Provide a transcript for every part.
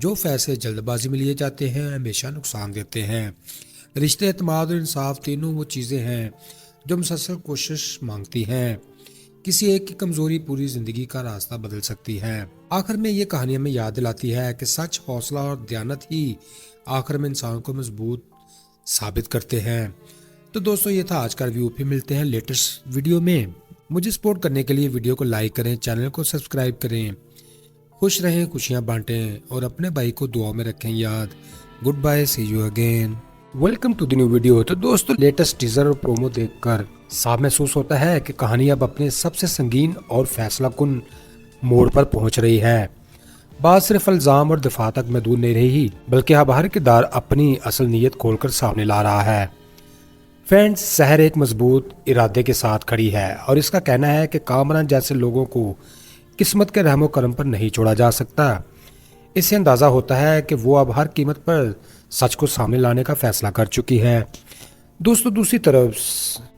جو فیصلے جلد بازی میں لیے جاتے ہیں ہمیشہ نقصان دیتے ہیں۔ رشتے، اعتماد اور انصاف تینوں وہ چیزیں ہیں جو مسلسل کوشش مانگتی ہیں۔ کسی ایک کی کمزوری پوری زندگی کا راستہ بدل سکتی ہے۔ آخر میں یہ کہانی ہمیں یاد دلاتی ہے کہ سچ، حوصلہ اور دیانت ہی آخر میں انسان کو مضبوط ثابت کرتے ہیں۔ تو دوستو، یہ تھا آج کا ریویو۔ پھر ملتے ہیں لیٹسٹ ویڈیو میں۔ مجھے سپورٹ کرنے کے لیے ویڈیو کو لائک کریں، چینل کو سبسکرائب کریں۔ خوش رہیں، خوشیاں بانٹیں اور اپنے بھائی کو دعا میں رکھیں یاد۔ Good bye, see you again. Welcome to the new video. تو دوستو، لیٹسٹ ٹیزر اور پرومو دیکھ کر صاف محسوس ہوتا ہے کہ کہانی اب اپنے سب سے سنگین اور فیصلہ کن موڑ پر پہنچ رہی ہے۔ بات صرف الزام اور دفاع تک محدود نہیں رہی، بلکہ اب ہر کردار اپنی اصل نیت کھول کر سامنے لا رہا ہے۔ فرینڈز، سحر ایک مضبوط ارادے کے ساتھ کھڑی ہے اور اس کا کہنا ہے کہ کامران جیسے لوگوں کو قسمت کے رحم و کرم پر نہیں چھوڑا جا سکتا۔ اس سے اندازہ ہوتا ہے کہ وہ اب ہر قیمت پر سچ کو سامنے لانے کا فیصلہ کر چکی ہے۔ دوستو، دوسری طرف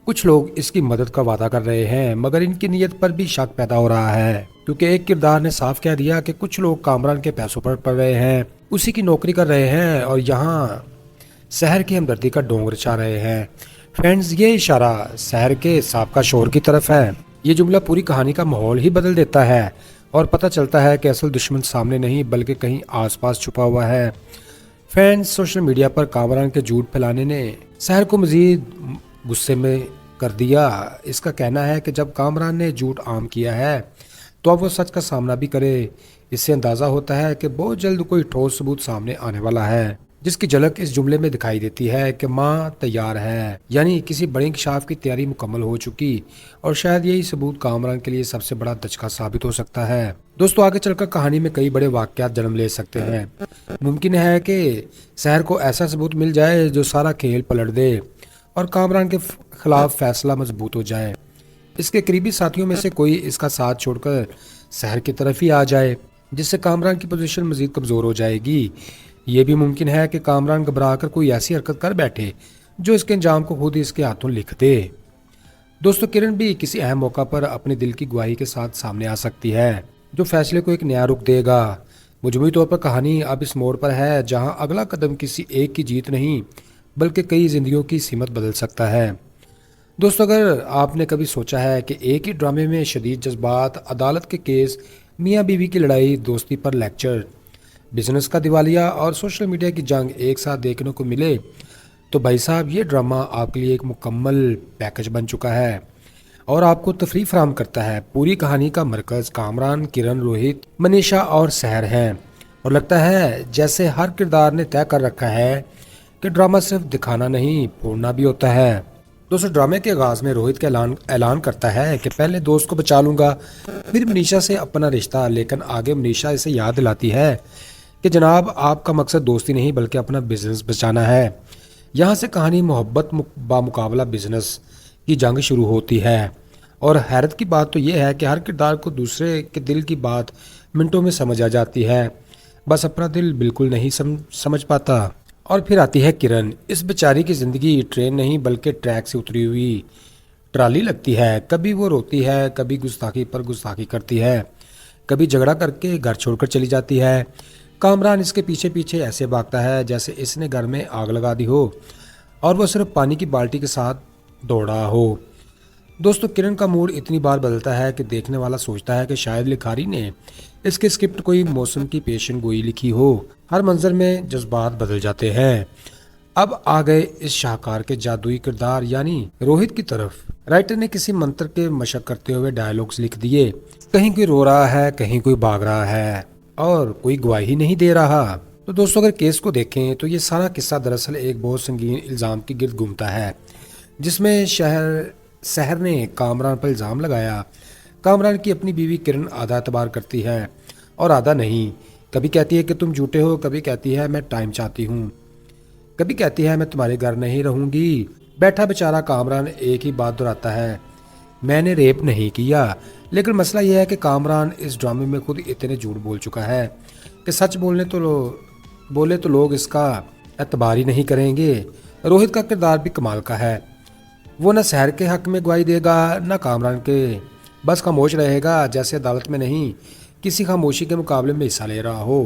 کچھ لوگ اس کی مدد کا وعدہ کر رہے ہیں، مگر ان کی نیت پر بھی شک پیدا ہو رہا ہے، کیونکہ ایک کردار نے صاف کہہ دیا کہ کچھ لوگ کامران کے پیسوں پر پڑ رہے ہیں، اسی کی نوکری کر رہے ہیں اور یہاں سحر کی ہمدردی کا ڈونگر چاہ رہے ہیں۔ فرینڈز، یہ اشارہ سحر کے سابقہ شوہر کی طرف ہے۔ یہ جملہ پوری کہانی کا ماحول ہی بدل دیتا ہے اور پتہ چلتا ہے کہ اصل دشمن سامنے نہیں بلکہ کہیں آس پاس چھپا ہوا ہے۔ فرینڈز، سوشل میڈیا پر کامران کے جھوٹ پھیلانے نے سحر کو مزید غصے میں کر دیا۔ اس کا کہنا ہے کہ جب کامران نے جھوٹ عام کیا ہے تو اب وہ سچ کا سامنا بھی کرے۔ اس سے اندازہ ہوتا ہے کہ بہت جلد کوئی ٹھوس ثبوت سامنے آنے والا ہے، جس کی جھلک اس جملے میں دکھائی دیتی ہے کہ ماں تیار ہے، یعنی کسی بڑے انکشاف کی تیاری مکمل ہو چکی، اور شاید یہی ثبوت کامران کے لیے سب سے بڑا دھچکا ثابت ہو سکتا ہے۔ دوستو، آگے چل کر کہانی میں کئی بڑے واقعات جنم لے سکتے ہیں۔ ممکن ہے کہ سحر کو ایسا ثبوت مل جائے جو سارا کھیل پلٹ دے اور کامران کے خلاف فیصلہ مضبوط ہو جائے۔ اس کے قریبی ساتھیوں میں سے کوئی اس کا ساتھ چھوڑ کر سحر کی طرف ہی آ جائے، جس سے کامران کی پوزیشن مزید کمزور ہو جائے گی۔ یہ بھی ممکن ہے کہ کامران گھبرا کر کوئی ایسی حرکت کر بیٹھے جو اس کے انجام کو خود ہی اس کے ہاتھوں لکھ دے۔ دوستو، کرن بھی کسی اہم موقع پر اپنے دل کی گواہی کے ساتھ سامنے آ سکتی ہے، جو فیصلے کو ایک نیا رخ دے گا۔ مجموعی طور پر کہانی اب اس موڑ پر ہے جہاں اگلا قدم کسی ایک کی جیت نہیں بلکہ کئی زندگیوں کی سمت بدل سکتا ہے۔ دوستو، اگر آپ نے کبھی سوچا ہے کہ ایک ہی ڈرامے میں شدید جذبات، عدالت کے کیس، میاں بیوی کی لڑائی، دوستی پر لیکچر، بزنس کا دیوالیہ اور سوشل میڈیا کی جنگ ایک ساتھ دیکھنے کو ملے، تو بھائی صاحب، یہ ڈرامہ آپ کے لیے ایک مکمل پیکج بن چکا ہے اور آپ کو تفریح فراہم کرتا ہے۔ پوری کہانی کا مرکز کامران، کرن، روہت، منیشا اور سحر ہیں، اور لگتا ہے جیسے ہر کردار نے طے کر رکھا ہے کہ ڈرامہ صرف دکھانا نہیں، پھوڑنا بھی ہوتا ہے۔ دوستو، ڈرامے کے آغاز میں روہت کا اعلان کرتا ہے کہ پہلے دوست کو بچا لوں گا، پھر منیشا سے اپنا رشتہ، لیکن آگے منیشا اسے یاد دلاتی ہے کہ جناب، آپ کا مقصد دوستی نہیں بلکہ اپنا بزنس بچانا ہے۔ یہاں سے کہانی محبت بامقابلہ بزنس کی جنگ شروع ہوتی ہے، اور حیرت کی بات تو یہ ہے کہ ہر کردار کو دوسرے کے دل کی بات منٹوں میں سمجھ آ جاتی ہے، بس اپنا دل بالکل نہیں سمجھ پاتا۔ اور پھر آتی ہے کرن۔ اس بیچاری کی زندگی ٹرین نہیں بلکہ ٹریک سے اتری ہوئی ٹرالی لگتی ہے۔ کبھی وہ روتی ہے، کبھی گستاخی پر گستاخی کرتی ہے، کبھی جھگڑا کر کے گھر چھوڑ کر چلی جاتی ہے۔ کامران اس کے پیچھے پیچھے ایسے بھاگتا ہے جیسے اس نے گھر میں آگ لگا دی ہو اور وہ صرف پانی کی بالٹی کے ساتھ دوڑ رہا ہو۔ دوستو، کرن کا موڈ اتنی بار بدلتا ہے کہ دیکھنے والا سوچتا ہے کہ شاید لکھاری نے اس کے اسکرپٹ کوئی موسم کی پیشن گوئی لکھی ہو۔ ہر منظر میں جذبات بدل جاتے ہیں۔ اب آ گئے اس شاہکار کے جادوئی کردار یعنی روہت کی طرف۔ رائٹر نے کسی منتر کے مشق کرتے ہوئے ڈائلاگز لکھ دیے، کہیں کوئی رو رہا ہے، کہیں کوئی بھاگ رہا ہے اور کوئی گواہی نہیں دے رہا۔ تو دوستو، اگر کیس کو دیکھیں تو یہ سارا قصہ دراصل ایک بہت سنگین الزام کی گرد گھومتا ہے، جس میں سحر نے کامران پر الزام لگایا۔ کامران کی اپنی بیوی کرن آدھا اعتبار کرتی ہے اور آدھا نہیں۔ کبھی کہتی ہے کہ تم جھوٹے ہو، کبھی کہتی ہے میں ٹائم چاہتی ہوں، کبھی کہتی ہے میں تمہارے گھر نہیں رہوں گی۔ بیٹھا بیچارہ کامران ایک ہی بات دہراتا ہے، میں نے ریپ نہیں کیا۔ لیکن مسئلہ یہ ہے کہ کامران اس ڈرامے میں خود اتنے جھوٹ بول چکا ہے کہ سچ بولے تو لوگ اس کا اعتبار ہی نہیں کریں گے۔ روہت کا کردار بھی کمال کا ہے، وہ نہ سحر کے حق میں گواہی دے گا نہ کامران کے، بس خاموش رہے گا، جیسے عدالت میں نہیں کسی خاموشی کے مقابلے میں حصہ لے رہا ہو۔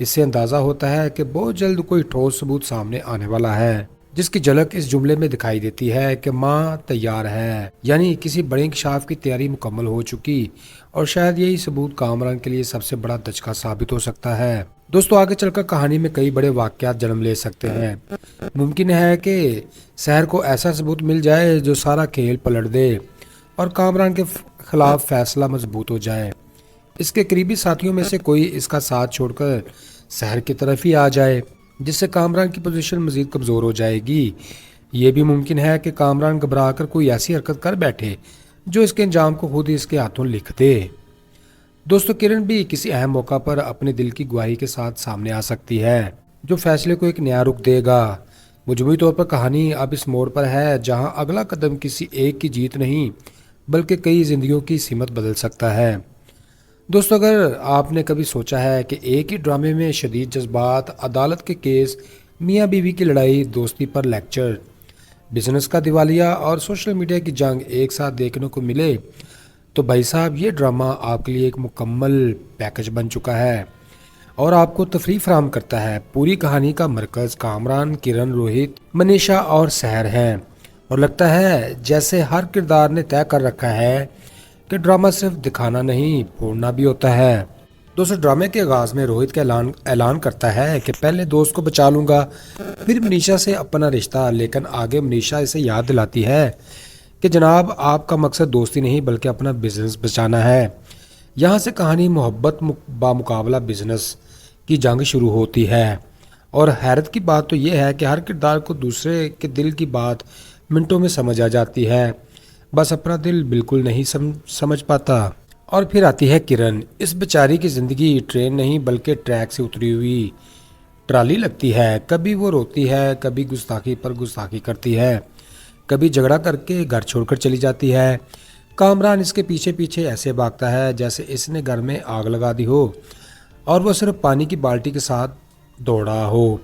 اس سے اندازہ ہوتا ہے کہ بہت جلد کوئی ٹھوس ثبوت سامنے آنے والا ہے، جس کی جھلک اس جملے میں دکھائی دیتی ہے کہ ماں تیار ہے، یعنی کسی بڑے انکشاف کی تیاری مکمل ہو چکی، اور شاید یہی ثبوت کامران کے لیے سب سے بڑا دھچکا ثابت ہو سکتا ہے۔ دوستو، آگے چل کر کہانی میں کئی بڑے واقعات جنم لے سکتے ہیں۔ ممکن ہے کہ سحر کو ایسا ثبوت مل جائے جو سارا کھیل پلٹ دے اور کامران کے خلاف فیصلہ مضبوط ہو جائے۔ اس کے قریبی ساتھیوں میں سے کوئی اس کا ساتھ چھوڑ کر سحر کی طرف ہی آ جائے، جس سے کامران کی پوزیشن مزید کمزور ہو جائے گی۔ یہ بھی ممکن ہے کہ کامران گھبرا کر کوئی ایسی حرکت کر بیٹھے جو اس کے انجام کو خود ہی اس کے ہاتھوں لکھ دے۔ دوستو، کرن بھی کسی اہم موقع پر اپنے دل کی گواہی کے ساتھ سامنے آ سکتی ہے، جو فیصلے کو ایک نیا رخ دے گا۔ مجموعی طور پر کہانی اب اس موڑ پر ہے جہاں اگلا قدم کسی ایک کی جیت نہیں بلکہ کئی زندگیوں کی سمت بدل سکتا ہے۔ دوستو، اگر آپ نے کبھی سوچا ہے کہ ایک ہی ڈرامے میں شدید جذبات، عدالت کے کیس، میاں بیوی کی لڑائی، دوستی پر لیکچر، بزنس کا دیوالیہ اور سوشل میڈیا کی جنگ ایک ساتھ دیکھنے کو ملے، تو بھائی صاحب یہ ڈرامہ آپ کے لیے ایک مکمل پیکج بن چکا ہے اور آپ کو تفریح فراہم کرتا ہے۔ پوری کہانی کا مرکز کامران، کرن، روہت، منیشا اور سحر ہیں، اور لگتا ہے جیسے ہر کردار نے طے کر رکھا ہے کہ ڈرامہ صرف دکھانا نہیں، پھوڑنا بھی ہوتا ہے۔ دوستو، ڈرامے کے آغاز میں روہت کا اعلان کرتا ہے کہ پہلے دوست کو بچا لوں گا، پھر منیشا سے اپنا رشتہ، لیکن آگے منیشا اسے یاد دلاتی ہے کہ جناب، آپ کا مقصد دوستی نہیں بلکہ اپنا بزنس بچانا ہے۔ یہاں سے کہانی محبت بامقابلہ بزنس کی جنگ شروع ہوتی ہے، اور حیرت کی بات تو یہ ہے کہ ہر کردار کو دوسرے کے دل کی بات منٹوں میں سمجھ آ جاتی ہے، بس اپنا دل بالکل نہیں سمجھ پاتا۔ اور پھر آتی ہے کرن۔ اس بیچاری کی زندگی ٹرین نہیں بلکہ ٹریک سے اتری ہوئی ٹرالی لگتی ہے۔ کبھی وہ روتی ہے، کبھی گستاخی پر گستاخی کرتی ہے، کبھی جھگڑا کر کے گھر چھوڑ کر چلی جاتی ہے۔ کامران اس کے پیچھے پیچھے ایسے بھاگتا ہے جیسے اس نے گھر میں آگ لگا دی ہو اور وہ صرف پانی کی بالٹی کے ساتھ دوڑ رہا ہو۔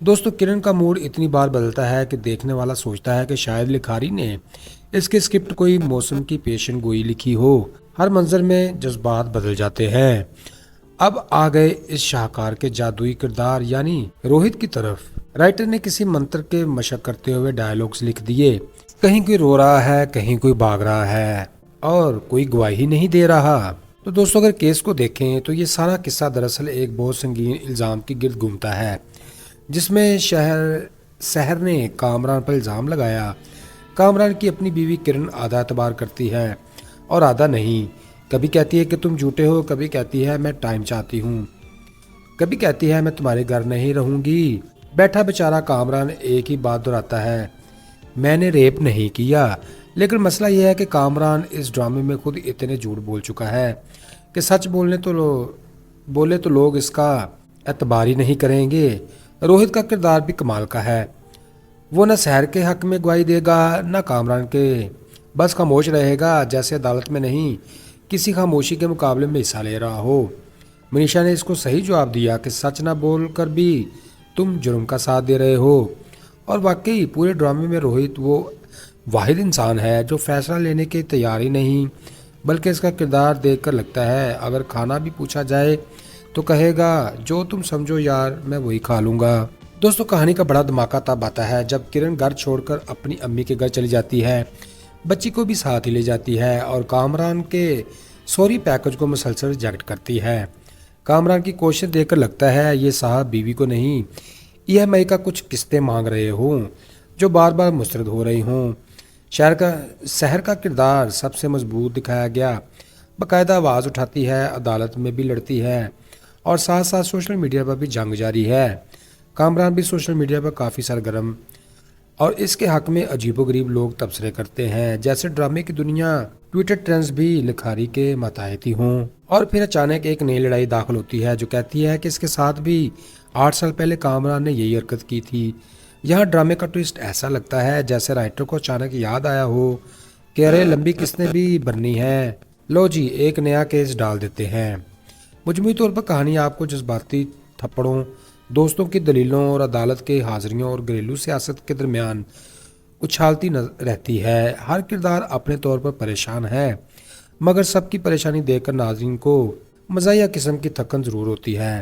دوستو، کرن کا موڈ اتنی بار بدلتا ہے کہ دیکھنے والا سوچتا ہے کہ شاید لکھاری نے اس کے اسکرپٹ کوئی موسم کی پیشن گوئی لکھی ہو۔ ہر منظر میں جذبات بدل جاتے ہیں۔ اب آ گئے اس شاہکار کے جادوئی کردار یعنی روہت کی طرف۔ رائٹر نے کسی منتر کے مشق کرتے ہوئے ڈائیلاگز لکھ دیے، کہیں کوئی رو رہا ہے، کہیں کوئی بھاگ رہا ہے، اور کوئی گواہی نہیں دے رہا۔ تو دوستو، اگر کیس کو دیکھیں تو یہ سارا قصہ دراصل ایک بہت سنگین الزام کی گرد گھومتا ہے، جس میں سحر نے کامران پر الزام لگایا۔ کامران کی اپنی بیوی کرن آدھا اعتبار کرتی ہے اور آدھا نہیں۔ کبھی کہتی ہے کہ تم جھوٹے ہو، کبھی کہتی ہے میں ٹائم چاہتی ہوں، کبھی کہتی ہے میں تمہارے گھر نہیں رہوں گی۔ بیٹھا بیچارہ کامران ایک ہی بات دہراتا ہے، میں نے ریپ نہیں کیا۔ لیکن مسئلہ یہ ہے کہ کامران اس ڈرامے میں خود اتنے جھوٹ بول چکا ہے کہ سچ بولے تو لوگ اس کا اعتبار ہی نہیں کریں گے۔ روہت کا کردار بھی کمال کا ہے، وہ نہ سحر کے حق میں گواہی دے گا نہ کامران کے، بس خاموش رہے گا، جیسے عدالت میں نہیں کسی خاموشی کے مقابلے میں حصہ لے رہا ہو۔ منیشا نے اس کو صحیح جواب دیا کہ سچ نہ بول کر بھی تم جرم کا ساتھ دے رہے ہو، اور واقعی پورے ڈرامے میں روہت وہ واحد انسان ہے جو فیصلہ لینے کی تیاری نہیں، بلکہ اس کا کردار دیکھ کر لگتا ہے اگر کھانا بھی پوچھا جائے تو کہے گا جو تم سمجھو یار، میں وہی کھا لوں گا۔ دوستو، کہانی کا بڑا دھماکہ تب آتا ہے جب کرن گھر چھوڑ کر اپنی امی کے گھر چلی جاتی ہے، بچی کو بھی ساتھ ہی لے جاتی ہے اور کامران کے سوری پیکج کو مسلسل ریجیکٹ کرتی ہے۔ کامران کی کوشش دیکھ کر لگتا ہے یہ صاحب بیوی کو نہیں، EMI کا کچھ قسطیں مانگ رہے ہوں جو بار بار مسترد ہو رہی ہوں۔ سحر کا کردار سب سے مضبوط دکھایا گیا، باقاعدہ آواز اٹھاتی ہے، عدالت میں بھی لڑتی ہے، اور ساتھ ساتھ سوشل میڈیا پر بھی جنگ جاری ہے۔ کامران بھی سوشل میڈیا پر کافی سرگرم، اور اس کے حق میں عجیب و غریب لوگ تبصرے کرتے ہیں جیسے ڈرامے کی دنیا ٹویٹر ٹرینڈز بھی لکھاری کے ماتحتی ہوں۔ اور پھر اچانک ایک نئی لڑائی داخل ہوتی ہے جو کہتی ہے کہ اس کے ساتھ بھی 8 سال پہلے کامران نے یہی حرکت کی تھی۔ یہاں ڈرامے کا ٹویسٹ ایسا لگتا ہے جیسے رائٹر کو اچانک یاد آیا ہو کہ ارے لمبی قسطیں بھی بھرنی ہیں، لو جی ایک نیا کیس ڈال دیتے ہیں۔ مجموعی طور پر کہانی آپ کو جذباتی تھپڑوں، دوستوں کی دلیلوں اور عدالت کے حاضریوں اور گھریلو سیاست کے درمیان اچھالتی رہتی ہے۔ ہر کردار اپنے طور پر پریشان ہے، مگر سب کی پریشانی دیکھ کر ناظرین کو مزاحیہ قسم کی تھکن ضرور ہوتی ہے۔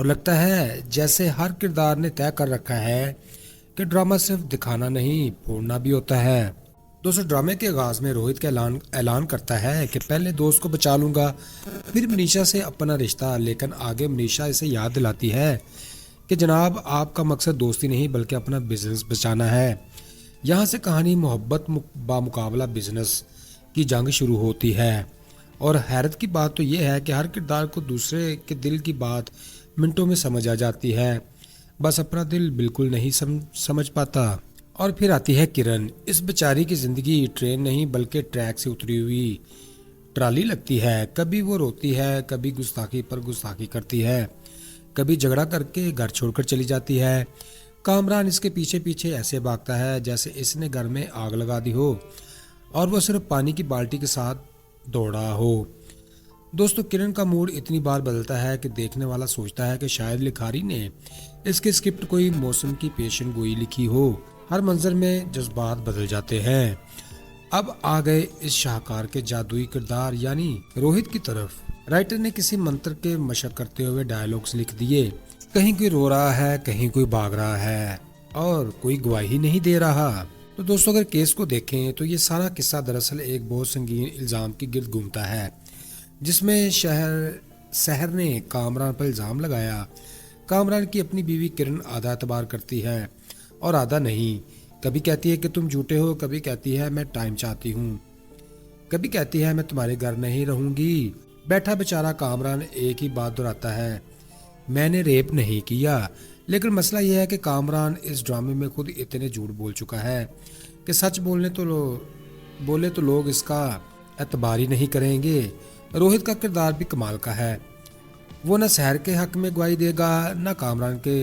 اور لگتا ہے جیسے ہر کردار نے طے کر رکھا ہے کہ ڈرامہ صرف دکھانا نہیں پھوڑنا بھی ہوتا ہے۔ دوستو ڈرامے کے آغاز میں روہت کا اعلان کرتا ہے کہ پہلے دوست کو بچا لوں گا پھر منیشا سے اپنا رشتہ، لیکن آگے منیشا اسے یاد دلاتی ہے کہ جناب آپ کا مقصد دوستی نہیں بلکہ اپنا بزنس بچانا ہے۔ یہاں سے کہانی محبت بامقابلہ بزنس کی جنگ شروع ہوتی ہے، اور حیرت کی بات تو یہ ہے کہ ہر کردار کو دوسرے کے دل کی بات منٹوں میں سمجھ آ جاتی ہے، بس اپنا دل بالکل نہیں سمجھ پاتا۔ اور پھر آتی ہے کرن، اس بیچاری کی زندگی ٹرین نہیں بلکہ ٹریک سے اتری ہوئی ٹرالی لگتی ہے۔ کبھی وہ روتی ہے، کبھی گستاخی پر گستاخی کرتی ہے، کبھی جھگڑا کر کے گھر چھوڑ کر چلی جاتی ہے۔ کامران اس کے پیچھے پیچھے ایسے بھاگتا ہے جیسے اس نے گھر میں آگ لگا دی ہو اور وہ صرف پانی کی بالٹی کے ساتھ دوڑا ہو۔ دوستو کرن کا موڈ اتنی بار بدلتا ہے کہ دیکھنے والا سوچتا ہے کہ شاید لکھاری نے اس کے اسکرپٹ کوئی موسم کی پیشن گوئی لکھی ہو۔ ہر منظر میں جذبات بدل جاتے ہیں۔ اب آ گئے اس شاہکار کے جادوئی کردار یعنی روہت کی طرف۔ رائٹر نے کسی منتر کے مشق کرتے ہوئے ڈائیلاگز لکھ دیے، کہیں کوئی رو رہا ہے، کہیں کوئی بھاگ رہا ہے اور کوئی گواہی نہیں دے رہا۔ تو دوستو اگر کیس کو دیکھیں تو یہ سارا قصہ دراصل ایک بہت سنگین الزام کی گرد گھومتا ہے، جس میں سحر نے کامران پر الزام لگایا۔ کامران کی اپنی بیوی کرن آدھا اعتبار کرتی ہے اور آدھا نہیں۔ کبھی کہتی ہے کہ تم جھوٹے ہو، کبھی کہتی ہے میں ٹائم چاہتی ہوں، کبھی کہتی ہے میں تمہارے گھر نہیں رہوں گی۔ بیٹھا بیچارہ کامران ایک ہی بات دہراتا ہے، میں نے ریپ نہیں کیا۔ لیکن مسئلہ یہ ہے کہ کامران اس ڈرامے میں خود اتنے جھوٹ بول چکا ہے کہ سچ بولے تو لوگ اس کا اعتبار ہی نہیں کریں گے۔ روہت کا کردار بھی کمال کا ہے، وہ نہ سحر کے حق میں گواہی دے گا نہ کامران کے،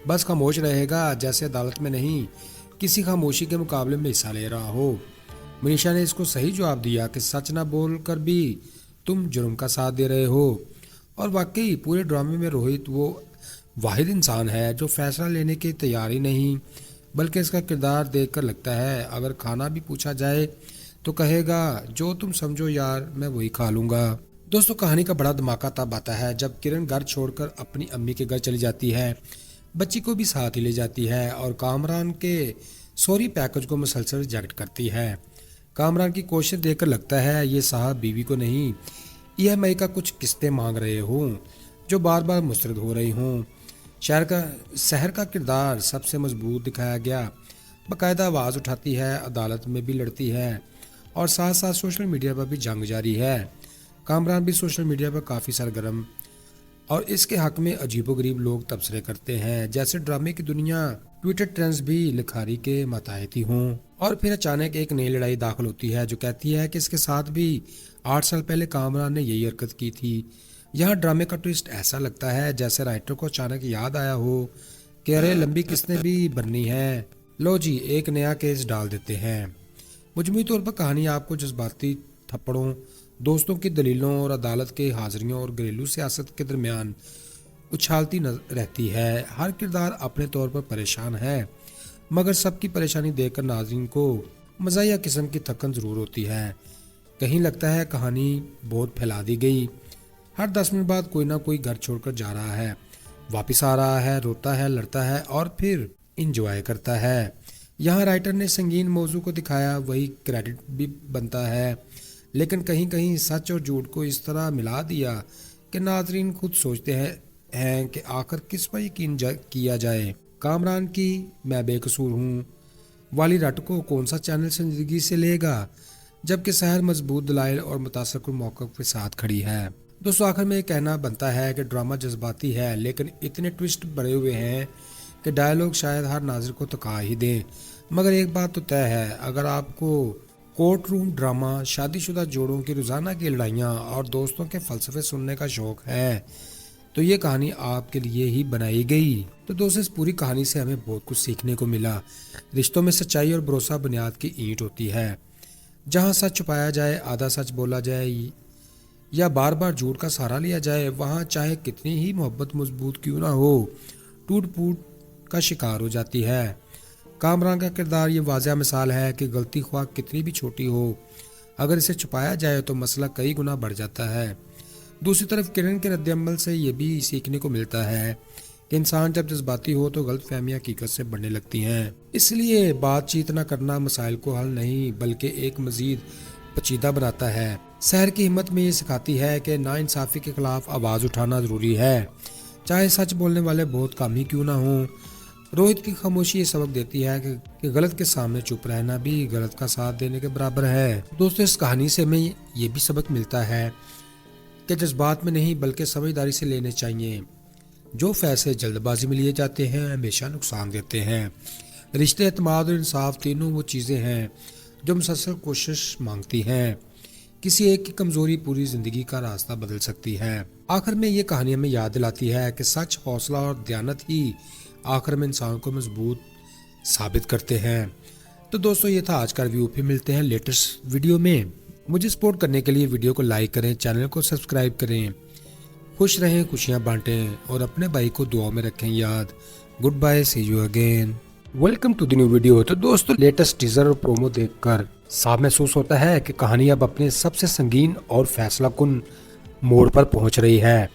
بس خاموش رہے گا جیسے عدالت میں نہیں کسی خاموشی کے مقابلے میں حصہ لے رہا ہو۔ منیشا نے اس کو صحیح جواب دیا کہ سچ نہ بول کر بھی تم جرم کا ساتھ دے رہے ہو۔ اور واقعی پورے ڈرامے میں روہت وہ واحد انسان ہے جو فیصلہ لینے کی تیاری نہیں، بلکہ اس کا کردار دیکھ کر لگتا ہے اگر کھانا بھی پوچھا جائے تو کہے گا جو تم سمجھو یار میں وہی کھا لوں گا۔ دوستو کہانی کا بڑا دھماکہ تب آتا ہے جب کرن گھر چھوڑ کر اپنی امی کے گھر چلی جاتی ہے، بچی کو بھی ساتھ ہی لے جاتی ہے اور کامران کے سوری پیکج کو مسلسل ریجیکٹ کرتی ہے۔ کامران کی کوشش دیکھ کر لگتا ہے یہ صاحب بیوی کو نہیں EMI کا کچھ قسطیں مانگ رہے ہوں جو بار بار مسترد ہو رہی ہوں۔ سحر کا کردار سب سے مضبوط دکھایا گیا، باقاعدہ آواز اٹھاتی ہے، عدالت میں بھی لڑتی ہے اور ساتھ ساتھ سوشل میڈیا پر بھی جنگ جاری ہے۔ کامران بھی سوشل میڈیا پر کافی سرگرم اور اس کے حق میں عجیب و غریب لوگ تبصرے کرتے ہیں جیسے ڈرامے کی دنیا ٹویٹر ٹرینڈز بھی لکھاری کے ماتحتی ہوں۔ اور پھر اچانک ایک نئی لڑائی داخل ہوتی ہے جو کہتی ہے کہ اس کے ساتھ بھی 8 سال پہلے کامران نے یہی حرکت کی تھی۔ یہاں ڈرامے کا ٹویسٹ ایسا لگتا ہے جیسے رائٹر کو اچانک یاد آیا ہو کہ ارے لمبی قسطیں بھی بھرنی ہیں، لو جی ایک نیا کیس ڈال دیتے ہیں۔ مجموعی طور پر کہانی آپ کو جذباتی تھپڑوں، دوستوں کی دلیلوں اور عدالت کے حاضریوں اور گھریلو سیاست کے درمیان اچھالتی رہتی ہے۔ ہر کردار اپنے طور پر پریشان ہے، مگر سب کی پریشانی دیکھ کر ناظرین کو مزاحیہ قسم کی تھکن ضرور ہوتی ہے۔ کہیں لگتا ہے کہانی بہت پھیلا دی گئی، ہر 10 منٹ بعد کوئی نہ کوئی گھر چھوڑ کر جا رہا ہے، واپس آ رہا ہے، روتا ہے، لڑتا ہے اور پھر انجوائے کرتا ہے۔ یہاں رائٹر نے سنگین موضوع کو دکھایا، وہی کریڈٹ بھی بنتا ہے، لیکن کہیں کہیں سچ اور جھوٹ کو اس طرح ملا دیا کہ ناظرین خود سوچتے ہیں کہ آخر کس پر یقین کیا جائے۔ کامران کی میں بے قصور ہوں والی رٹ کو کون سا چینل سنجیدگی سے لے گا، جبکہ سحر مضبوط دلائل اور متاثر کن موقف کے ساتھ کھڑی ہے۔ دوستو آخر میں یہ کہنا بنتا ہے کہ ڈرامہ جذباتی ہے لیکن اتنے ٹویسٹ بھرے ہوئے ہیں کہ ڈائیلاگ شاید ہر ناظر کو تکا ہی دیں، مگر ایک بات تو طے ہے، اگر آپ کو کورٹ روم ڈرامہ، شادی شدہ جوڑوں کی روزانہ کی لڑائیاں اور دوستوں کے فلسفے سننے کا شوق ہے تو یہ کہانی آپ کے لیے ہی بنائی گئی۔ تو دوستو اس پوری کہانی سے ہمیں بہت کچھ سیکھنے کو ملا۔ رشتوں میں سچائی اور بھروسہ بنیاد کی اینٹ ہوتی ہے، جہاں سچ چھپایا جائے، آدھا سچ بولا جائے یا بار بار جھوٹ کا سہارا لیا جائے، وہاں چاہے کتنی ہی محبت مضبوط کیوں نہ ہو ٹوٹ پھوٹ کا شکار ہو جاتی ہے۔ کامران کا کردار یہ واضح مثال ہے کہ غلطی خواہ کتنی بھی چھوٹی ہو، اگر اسے چھپایا جائے تو مسئلہ کئی گنا بڑھ جاتا ہے۔ دوسری طرف کرن کے رد عمل سے یہ بھی سیکھنے کو ملتا ہے کہ انسان جب جذباتی ہو تو غلط فہمیاں حقیقت سے بڑھنے لگتی ہیں، اس لیے بات چیت نہ کرنا مسائل کو حل نہیں بلکہ ایک مزید پیچیدہ بناتا ہے۔ سحر کی ہمت میں یہ سکھاتی ہے کہ ناانصافی کے خلاف آواز اٹھانا ضروری ہے، چاہے سچ بولنے والے بہت کم ہی کیوں نہ ہوں۔ روہت کی خاموشی یہ سبق دیتی ہے کہ غلط کے سامنے چپ رہنا بھی غلط کا ساتھ دینے کے برابر ہے۔ دوستو، اس کہانی سے ہمیں یہ بھی سبق ملتا ہے کہ جذبات میں نہیں بلکہ سمجھداری سے لینے چاہیے۔ جو فیصلے جلد بازی میں لیے جاتے ہیں ہمیشہ نقصان دیتے ہیں۔ رشتے، اعتماد اور انصاف تینوں وہ چیزیں ہیں جو مسلسل کوشش مانگتی ہیں۔ کسی ایک کی کمزوری پوری زندگی کا راستہ بدل سکتی ہے۔ آخر میں یہ کہانی ہمیں یاد دلاتی ہے کہ سچ، حوصلہ اور دیانت ہی آخر میں انسان کو مضبوط ثابت کرتے ہیں۔ تو دوستو، یہ تھا آج کا ریویو، پھر ملتے ہیں لیٹسٹ ویڈیو میں۔ مجھے سپورٹ کرنے کے لیے ویڈیو کو لائک کریں، چینل کو سبسکرائب کریں۔ خوش رہیں، خوشیاں بانٹیں اور اپنے بھائی کو دعا میں رکھیں یاد۔ Good bye, see you again. Welcome to the new video. تو دوستو، لیٹسٹ ٹیزر اور پرومو دیکھ کر صاف محسوس ہوتا ہے کہ کہانی اب اپنے سب سے سنگین اور فیصلہ کن موڑ پر پہنچ رہی ہے۔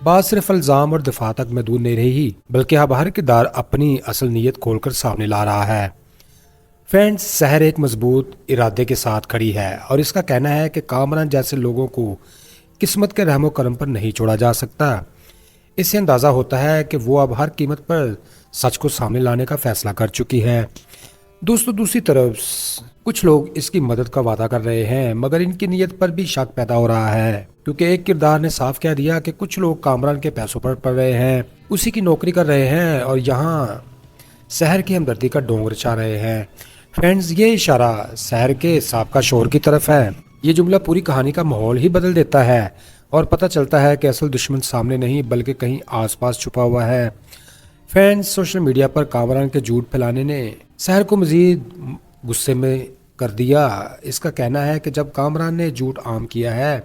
بات صرف الزام اور دفاع تک محدود نہیں رہی بلکہ اب ہر کردار اپنی اصل نیت کھول کر سامنے لا رہا ہے۔ فرینڈز، سحر ایک مضبوط ارادے کے ساتھ کھڑی ہے اور اس کا کہنا ہے کہ کامران جیسے لوگوں کو قسمت کے رحم و کرم پر نہیں چھوڑا جا سکتا۔ اس سے اندازہ ہوتا ہے کہ وہ اب ہر قیمت پر سچ کو سامنے لانے کا فیصلہ کر چکی ہے۔ دوستو، دوسری طرف کچھ لوگ اس کی مدد کا وعدہ کر رہے ہیں مگر ان کی نیت پر بھی شک پیدا ہو رہا ہے، کیونکہ ایک کردار نے صاف کہہ دیا کہ کچھ لوگ کامران کے پیسوں پر پڑ رہے ہیں، اسی کی نوکری کر رہے ہیں اور یہاں سحر کی ہمدردی کا ڈونگر چاہ رہے ہیں۔ فرینڈز، یہ اشارہ سحر کے سابقہ شوہر کی طرف ہے۔ یہ جملہ پوری کہانی کا ماحول ہی بدل دیتا ہے اور پتہ چلتا ہے کہ اصل دشمن سامنے نہیں بلکہ کہیں آس پاس چھپا ہوا ہے۔ فرینڈز، سوشل میڈیا پر کامران کے جھوٹ پھیلانے نے سحر کو مزید غصے میں کر دیا۔ اس کا کہنا ہے کہ جب کامران نے جھوٹ عام کیا ہے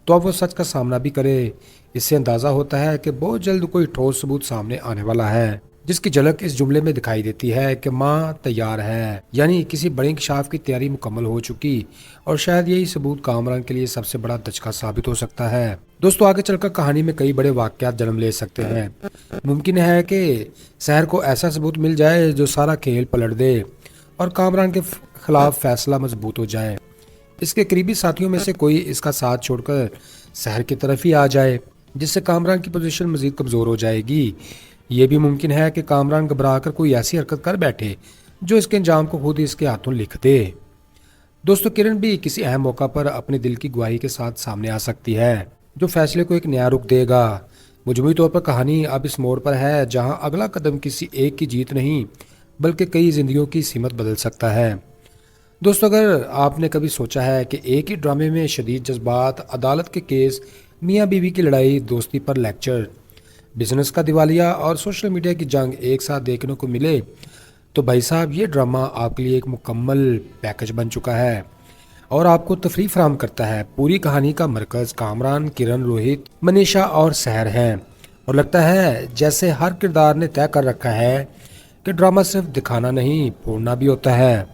تو اب وہ سچ کا سامنا بھی کرے۔ اس سے اندازہ ہوتا ہے کہ بہت جلد کوئی ٹھوس ثبوت سامنے آنے والا ہے، جس کی جھلک اس جملے میں دکھائی دیتی ہے کہ ماں تیار ہے، یعنی کسی بڑے انکشاف کی تیاری مکمل ہو چکی، اور شاید یہی ثبوت کامران کے لیے سب سے بڑا دھچکا ثابت ہو سکتا ہے۔ دوستو، آگے چل کر کہانی میں کئی بڑے واقعات جنم لے سکتے ہیں۔ ممکن ہے کہ سحر کو ایسا ثبوت مل جائے جو سارا کھیل پلٹ دے اور کامران کے خلاف فیصلہ مضبوط ہو جائے۔ اس کے قریبی ساتھیوں میں سے کوئی اس کا ساتھ چھوڑ کر سحر کی طرف ہی آ جائے، جس سے کامران کی پوزیشن مزید کمزور ہو جائے گی۔ یہ بھی ممکن ہے کہ کامران گھبرا کر کوئی ایسی حرکت کر بیٹھے جو اس کے انجام کو خود اس کے ہاتھوں لکھ دے۔ دوستو، کرن بھی کسی اہم موقع پر اپنے دل کی گواہی کے ساتھ سامنے آ سکتی ہے جو فیصلے کو ایک نیا رخ دے گا۔ مجموعی طور پر کہانی اب اس موڑ پر ہے جہاں اگلا قدم کسی ایک کی جیت نہیں بلکہ کئی زندگیوں کی سمت بدل سکتا ہے۔ دوستو، اگر آپ نے کبھی سوچا ہے کہ ایک ہی ڈرامے میں شدید جذبات، عدالت کے کیس، میاں بیوی کی لڑائی، دوستی پر لیکچر، بزنس کا دیوالیہ اور سوشل میڈیا کی جنگ ایک ساتھ دیکھنے کو ملے، تو بھائی صاحب، یہ ڈرامہ آپ کے لیے ایک مکمل پیکج بن چکا ہے اور آپ کو تفریح فراہم کرتا ہے۔ پوری کہانی کا مرکز کامران، کرن، روہت، منیشا اور سحر ہیں اور لگتا ہے جیسے ہر کردار نے طے کر رکھا ہے کہ ڈرامہ صرف دکھانا نہیں، پھوڑنا بھی ہوتا ہے۔